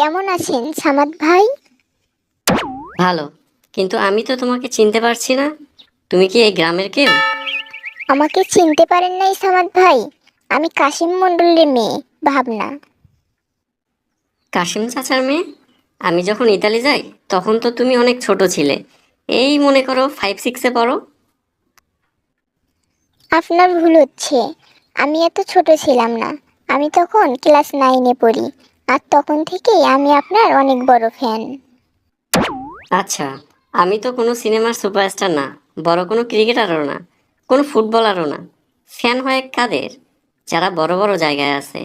কেমন আছেন সামাদ ভাই? ভালো। কিন্তু আমি তো তোমাকে চিনতে পারছি না। তুমি কি এই গ্রামের কেউ? আমাকে চিনতে পারেন নাই সামাদ ভাই? আমি কাশিম মণ্ডলের মেয়ে, ভাবনা। কাশিম চাচার মেয়ে? আমি যখন ইতালি যাই তখন তো তুমি অনেক ছোট ছিলে। এই মনে করো 5-6-এ পড়ো। আপনার ভুল হচ্ছে। আমি এত ছোট ছিলাম না। আমি তখন ক্লাস 9-এ পড়ি। আর তখন থেকেই আমি আপনার অনেক বড় ফ্যান। আচ্ছা, আমি তো কোনো সিনেমার সুপারস্টার না, বড় কোনো ক্রিকেটারও না, কোনো ফুটবলারও না। ফ্যান হয় কাদের? যারা বড় বড় জায়গায় আছে।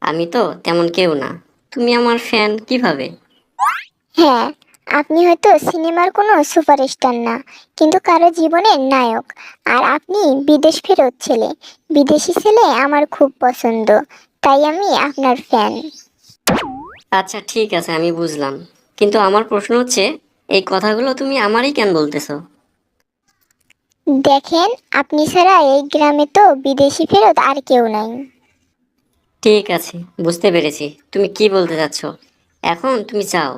আমি তো তেমন কেউ না। তুমি আমার ফ্যান কিভাবে? হ্যাঁ, আপনি হয়তো সিনেমার কোনো সুপারস্টার না, কিন্তু কারো জীবনের নায়ক। আর আপনি বিদেশ ফেরত ছেলে। বিদেশি ছেলে আমার খুব পছন্দ। তাই আমি আপনার ফ্যান। আচ্ছা ঠিক আছে, আমি বুঝলাম। কিন্তু আমার প্রশ্ন হচ্ছে, এই কথাগুলো তুমি আমারই কেন বলতেছো? দেখেন, আপনি ছাড়া এই গ্রামে তো বিদেশি ফেরত আর কেউ নাই। ঠিক আছে, বুঝতে পেরেছি তুমি কি বলতে চাচ্ছ। এখন তুমি যাও।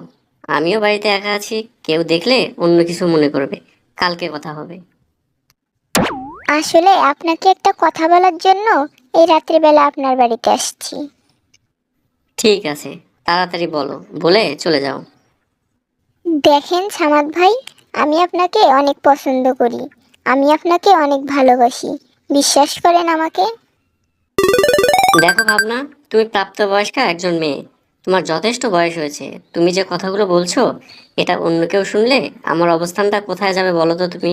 আমিও বাড়িতে একা আছি, কেউ দেখলে অন্য কিছু মনে করবে। কালকে কথা হবে। আসলে আপনাকে একটা কথা বলার জন্য এই রাত্রিবেলা আপনার বাড়িতে আসছি। ঠিক আছে, তাড়াতাড়ি বলো, বলে চলে যাও। দেখেন সামাদ ভাই, আমি আপনাকে অনেক পছন্দ করি। আমি আপনাকে অনেক ভালোবাসি। বিশ্বাস করেন আমাকে। দেখো ভাবনা, তুমি প্রাপ্তবয়স্কা একজন মেয়ে। তোমার যথেষ্ট বয়স হয়েছে। তুমি যে কথাগুলো বলছো, এটা অন্য কেউ শুনলে আমার অবস্থানটা কোথায় যাবে বলো তো তুমি।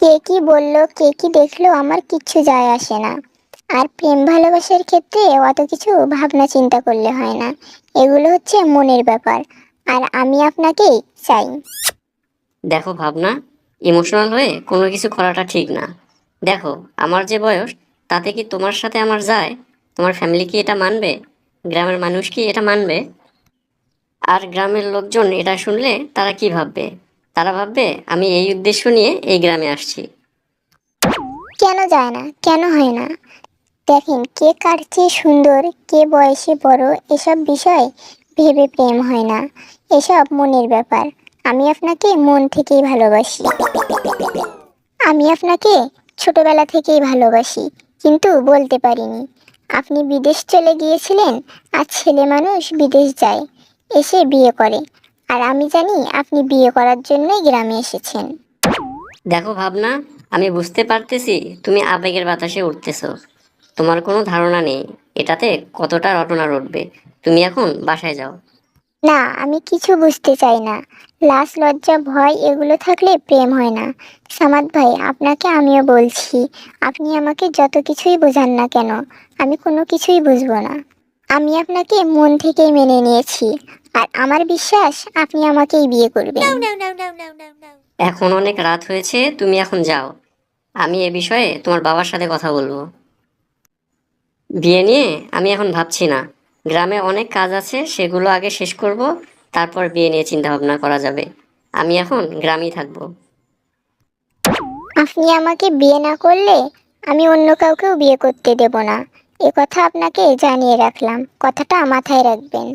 কে কি বললো, কে কি দেখলো, আমার কিচ্ছু যায় আসে না। আর প্রেম ভালোবাসার ক্ষেত্রে অত কিছু ভাবনা চিন্তা করলে হয় না। এগুলো হচ্ছে মনের ব্যাপার। আর আমি আপনাকেই চাই। দেখো ভাবনা, ইমোশনাল হয়ে কোনো কিছু করাটা ঠিক না। দেখো, আমার যে বয়স, তাতে কি তোমার সাথে আমার যায়? তোমার ফ্যামিলি কি এটা মানবে? গ্রামের মানুষ কি এটা মানবে? আর গ্রামের লোকজন এটা শুনলে তারা কি ভাববে? তারা ভাববে আমি এই উদ্দেশ্য নিয়ে এই গ্রামে আসছি। কেন যায় না, কেন হয় না? দেখেন, কে কার চেয়ে সুন্দর, কে বয়সে বড়, এসব বিষয় ভেবে প্রেম হয় না। এসব মনের ব্যাপার। আমি আপনাকে মন থেকেই ভালোবাসি। আমি আপনাকে ছোটবেলা থেকেই ভালোবাসি, কিন্তু বলতে পারিনি। আপনি বিদেশ চলে গিয়েছিলেন। আর ছেলে মানুষ বিদেশ যায়, এসে বিয়ে করে। আর আমি জানি আপনি বিয়ে করার জন্যই গ্রামে এসেছেন। দেখো ভাবনা, আমি বুঝতে পারতেছি তুমি আবেগের বাতাসে উঠতেছো। তোমার কোনো ধারণা নেই এটাতে কতটা রটনা রটবে। তুমি এখন বাসায় যাও। না, আমি কিছু বুঝতে চাই না। লাজ লজ্জা ভয় এগুলো থাকলে প্রেম হয় না। সামাদ ভাই, আপনাকে আমিও বলছি, আপনি আমাকে যত কিছুই বোঝান না কেন, আমি কোনো কিছুই বুঝবো না। আমি আপনাকে মন থেকেই মেনে নিয়েছি। আর আমার বিশ্বাস আপনি আমাকেই বিয়ে করবেন। এখন অনেক রাত হয়েছে, তুমি এখন যাও। আমি এ বিষয়ে তোমার বাবার সাথে কথা বলবো। বিয়ে নিয়ে আমি এখন ভাবছি না। গ্রামে অনেক কাজ আছে, সেগুলো আগে শেষ করব। তারপর বিয়ে নিয়ে চিন্তা ভাবনা করা যাবে। আমি এখন গ্রামেই থাকবো। আপনি আমাকে বিয়ে না করলে আমি অন্য কাউকেও বিয়ে করতে দেব না। এ কথা আপনাকে জানিয়ে রাখলাম, কথাটা মাথায় রাখবেন।